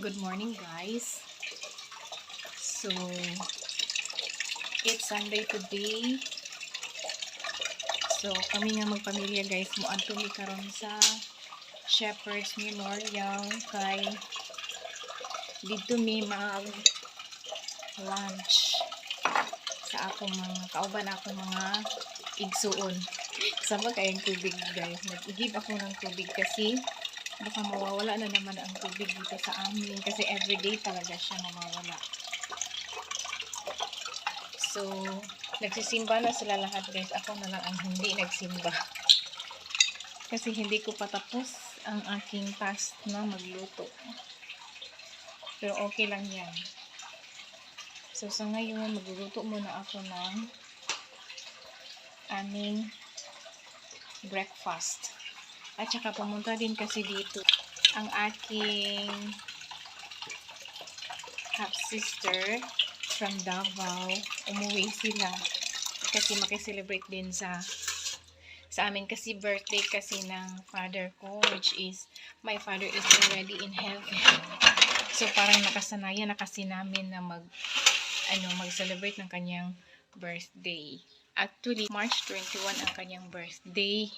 Good morning, guys. So, it's Sunday today. So, kami nga magpamilya, guys, muadto mi karon sa Shepherd's Memorial kay dito mi mag lunch sa akong mga kauban akong mga igsuon. Sama kayong tubig, guys. Nag-igib ako ng tubig kasi baka mawawala na naman ang tubig dito sa amin kasi everyday talaga siya mawawala. So, nagsisimba na sila lahat, guys. Ako na lang ang hindi nagsimba. Kasi hindi ko patapos ang aking task na magluto. Pero okay lang yan. So, sa ngayon, magluluto muna ako ng aming breakfast. At saka pumunta din kasi dito ang aking half-sister from Davao. Umuwi sila kasi makiselebrate din sa amin kasi birthday kasi ng father ko, which is my father is already in heaven. So parang nakasanayan na kasi namin na mag-celebrate ng kanyang birthday. Actually, March 21 ang kanyang birthday.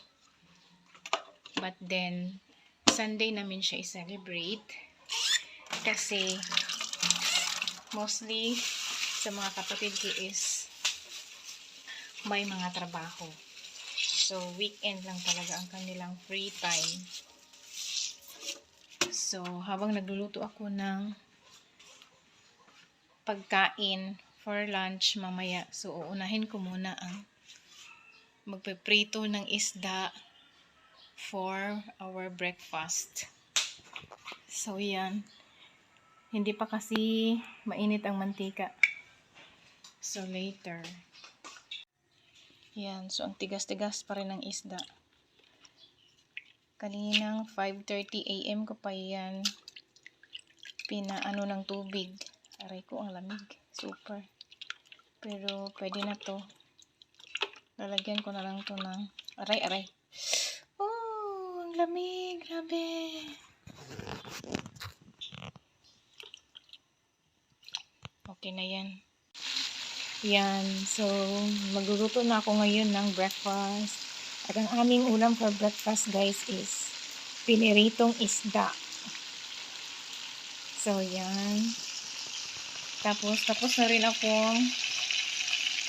But then, Sunday namin siya i-celebrate kasi mostly sa mga kapatid ko is may mga trabaho. So, weekend lang talaga ang kanilang free time. So, habang nagluluto ako ng pagkain for lunch mamaya. So, uunahin ko muna ang magpiprito ng isda for our breakfast. So, yan. Hindi pa kasi mainit ang mantika. So, later. Yan. So, ang tigas-tigas pa rin ng isda. Kaninang 5:30 AM ko pa yan pinaano ng tubig. Aray ko, ang lamig. Super. Pero, pwede na to. Lalagyan ko na lang to ng aray. Oh, ang lamig. Grabe. Okay na yan. Yan. So, magluluto na ako ngayon ng breakfast. At ang aming ulam for breakfast, guys, is piniritong isda. So, yan. Tapos na rin akong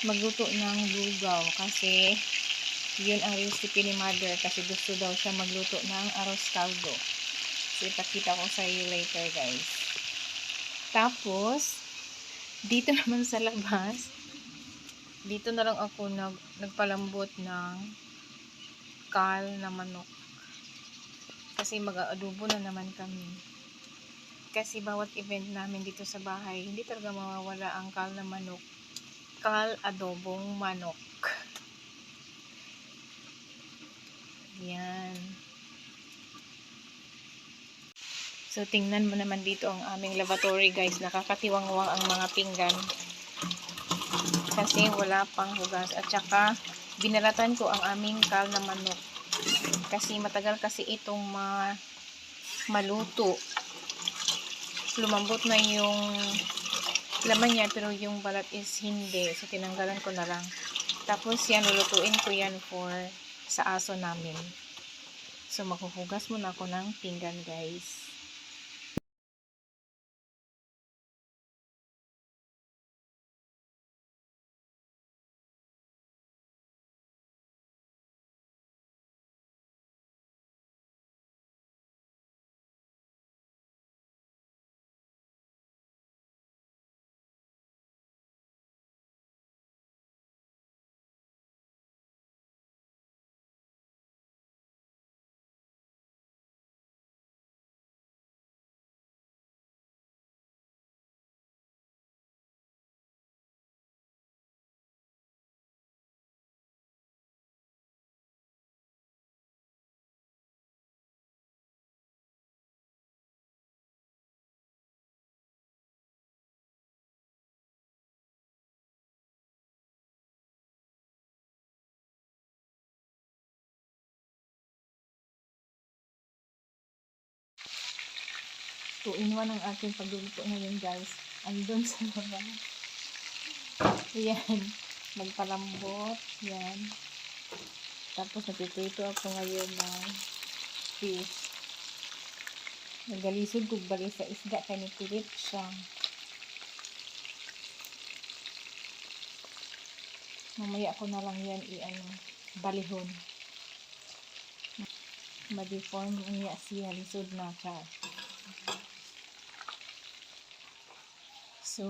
magluto ng lugaw kasi yun ang recipe ni mother kasi gusto daw siya magluto ng arroz caldo. So, ipakita ko sa iyo later, guys. Tapos, dito naman sa labas, dito na lang ako nagpalambot ng kal na manok. Kasi mag-aadobo na naman kami. Kasi bawat event namin dito sa bahay, hindi talaga mawawala ang kal na manok. Kal adobong manok. Yan. So, tingnan mo naman dito ang aming lavatory, guys. Nakakatiwangwang ang mga pinggan. Kasi wala pang hugas. At saka, binalatan ko ang aming kal na manok. Kasi matagal kasi itong maluto. Lumambot na yung laman niya, pero yung balat is hindi. So, tinanggalan ko na lang. Tapos, yan, lulutuin ko yan for sa aso namin. So, makuhugas muna ako ng pinggan, guys. 2-in-1 ang aking pagluluto ngayon guys. Andun sa baba. Ayan. Magpalambot. Yan. Tapos nagpiprito ako ngayon ng fish. Nagalisod kong bali sa isda kaya nipilit siya. Mamaya ko na lang yan balihon. Ma-deform niya siya lisod na siya. So,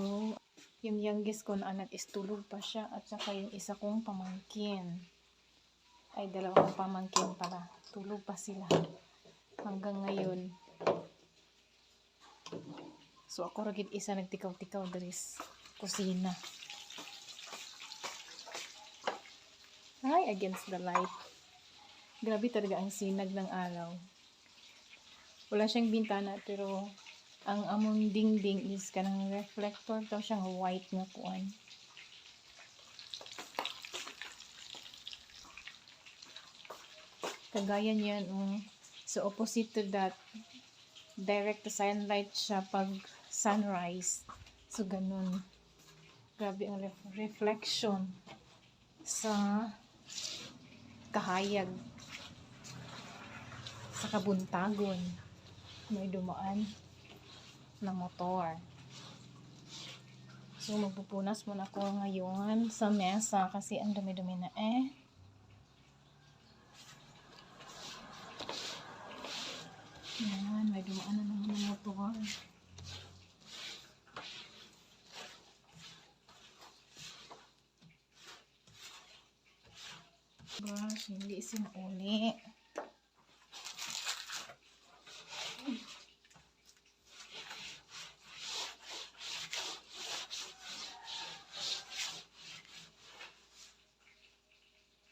yung youngest ko na anak is tulog pa siya at saka yung isa kong pamangkin. Ay, 2 pamangkin pala. Tulog pa sila. Hanggang ngayon. So, ako ragid isa nagtikaw-tikaw dari sa kusina. Hi, against the light. Grabe talaga ang sinag ng araw. Wala siyang bintana pero ang among dingding is kanang reflector daw siyang white nga kuan. Kagaya niyan, so opposite to that, direct to sunlight siya pag sunrise. So ganun. Grabe ang reflection sa kahayag, sa kabuntagon. May dumaan na motor. So magpupunas muna ako ngayon sa mesa kasi ang dumi-dumi na Yan, may dumaan na naman ng motor. Brush, hindi sinauli.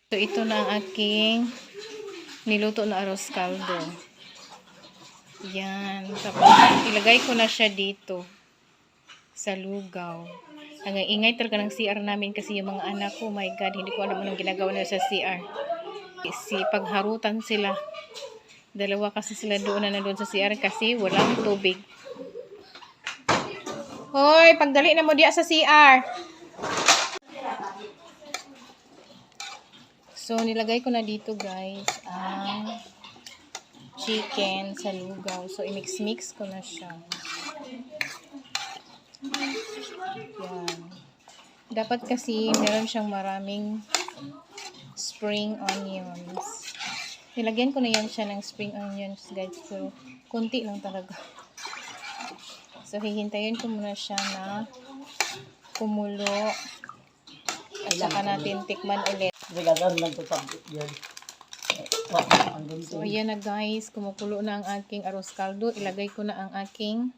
So, ito na ang aking niluto na arroz caldo. Yan. Tapos, ilagay ko na siya dito sa lugaw. Ang ingay talaga ng CR namin kasi yung mga anak ko, my God, hindi ko alam anong ginagawa nila sa CR. Pagharutan sila. 2 kasi sila doon na nandun sa CR kasi walang tubig. Hoy, pagdali na mo diya sa CR. So, nilagay ko na dito guys ang chicken sa lugaw. So, i-mix-mix ko na siya. Yan. Dapat kasi meron siyang maraming spring onions. Nilagyan ko na yan siya ng spring onions guys. So, kunti lang talaga. So, hihintayin ko muna siya na kumulo. At saka natin tikman ulit. So, ayan na guys. Kumukulo na ang aking arroz caldo. Ilagay ko na ang aking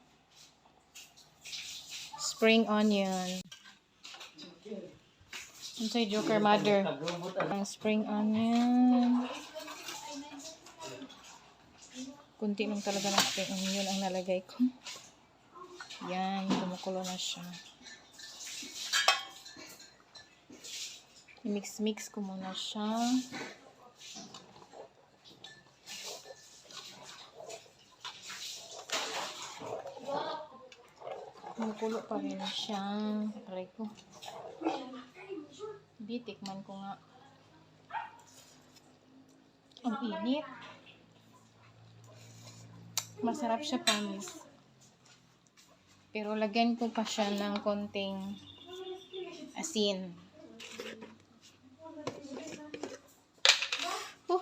spring onion. Ano sa'yo, Joker Mother? Ang spring onion. Kunti lang talaga ng spring onion ang nalagay ko. Yan, kumukulo na siya. I-mix-mix ko muna siya. Kumukulo pa rin siya. Try ko. Bitikman ko nga. Ang init. Masarap siya, promise. Pero lagyan ko pa siya ng konting asin.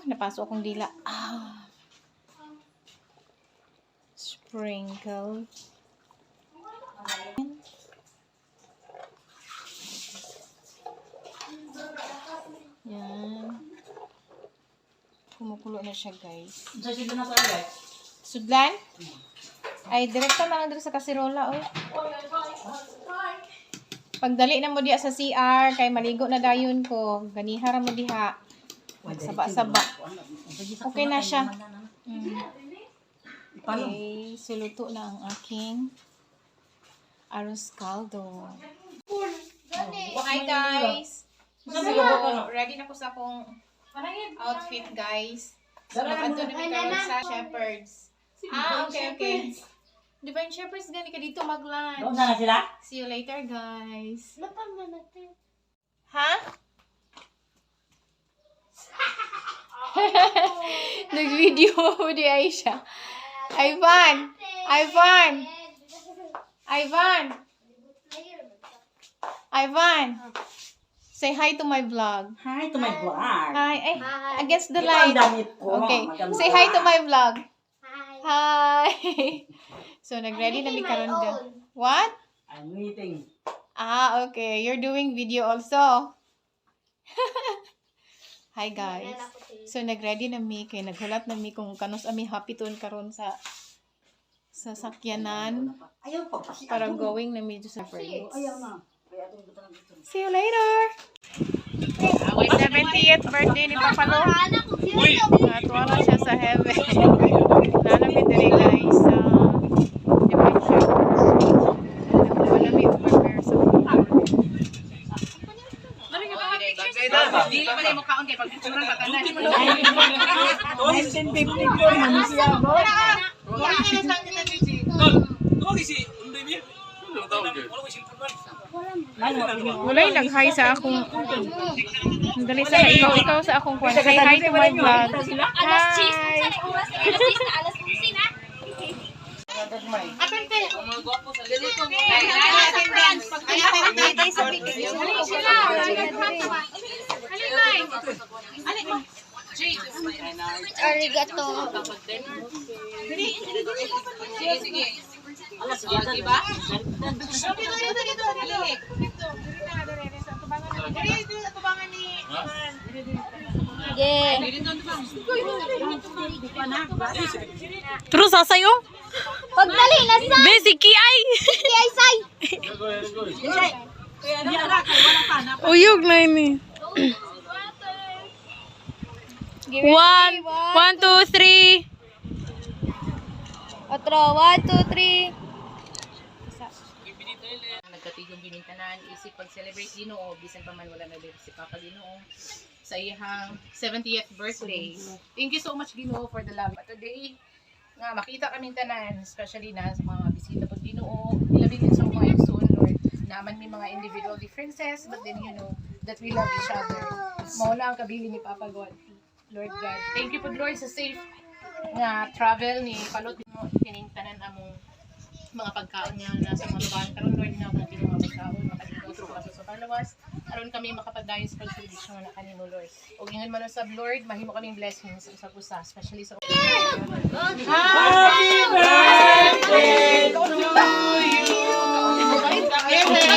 Napasok akong dila. Sprinkle. Yan. Kumukulo na siya, guys. Sudlan? Ay, direkta na lang dito sa kasirola, oy. Pagdali na mo diya sa CR, kay maligo na dayon ko. Ganihara mo diha. Saba-saba. Okay na siya. Okay, suluto na ang aking arroz caldo. Hi guys! So, ready na po sa akong outfit guys. So, nag-ato na kami sa Shepherds. Okay. Divine Shepherds gani ka dito mag-lunch. Doon na sila? See you later, guys. Lapang na natin. Ha? Nag-video ako di Aisha. Ivan! Ivan! Ivan! Ivan! Say hi to my vlog. Hi to my vlog. Hi. Eh, Hi. against the Ito ang light. damit ko. Okay. Maganda. Say hi to my vlog. Hi. Hi. So, nag-ready na mi making my karon ga. own. What? I'm meeting. Ah, okay. You're doing video also. Hi, guys. So, nag-ready na mi kay naghulat na mi kung kanos ami happy tuon karon sa sakyanan Ayaw pa kasi. para going na mi sa Ayaw na. Kaya itong butang dito. See you later. Our 70th birthday ni Papa Lo. Natuwa siya sa heaven. Nalamit din guys. Divine Shepherd. Nalamit prepare sa Hindi pa rin mo kaon kay pagpicturean ka tanan. 1954 man siya go. Walay nag-hi sa akong dali sa ikaw sa akong kwan. Say hi to my vlog. Alas 10 Hi. sa oras. Alas 10 na alas 11 na. Pagkakita sa video. Arigato. Yeah. Terus sasayo? Pagdali na sa. Basic ay. Ay say. Uyog na ini. 1, 2, 3. Otro, 1, 2, 3. Nagkatigong ginintanan isip pag-celebrate Ginoo bisan pa man wala na din si Papa Ginoo sa iyang 70th birthday. Thank you so much Ginoo for the love. But today nga makita kami tanan, especially na sa mga bisita pag Ginoo, ilabi din sa mga igsoon Lord. Naman may mga individual differences, but then you know that we love each other. Mao na ang kabilin ni Papa God. Lord God. Thank you po Lord sa safe nga travel ni Palot mo tinintanan among mga pagkaon niya nasa mga lugar karon Lord na mga mga pagkaon makadito sa palawas aron kami makapadayon sa pagservisyo na kanimo Lord ug ingon man sa Lord mahimo kaming blessings sa usa especially sa Happy birthday to you.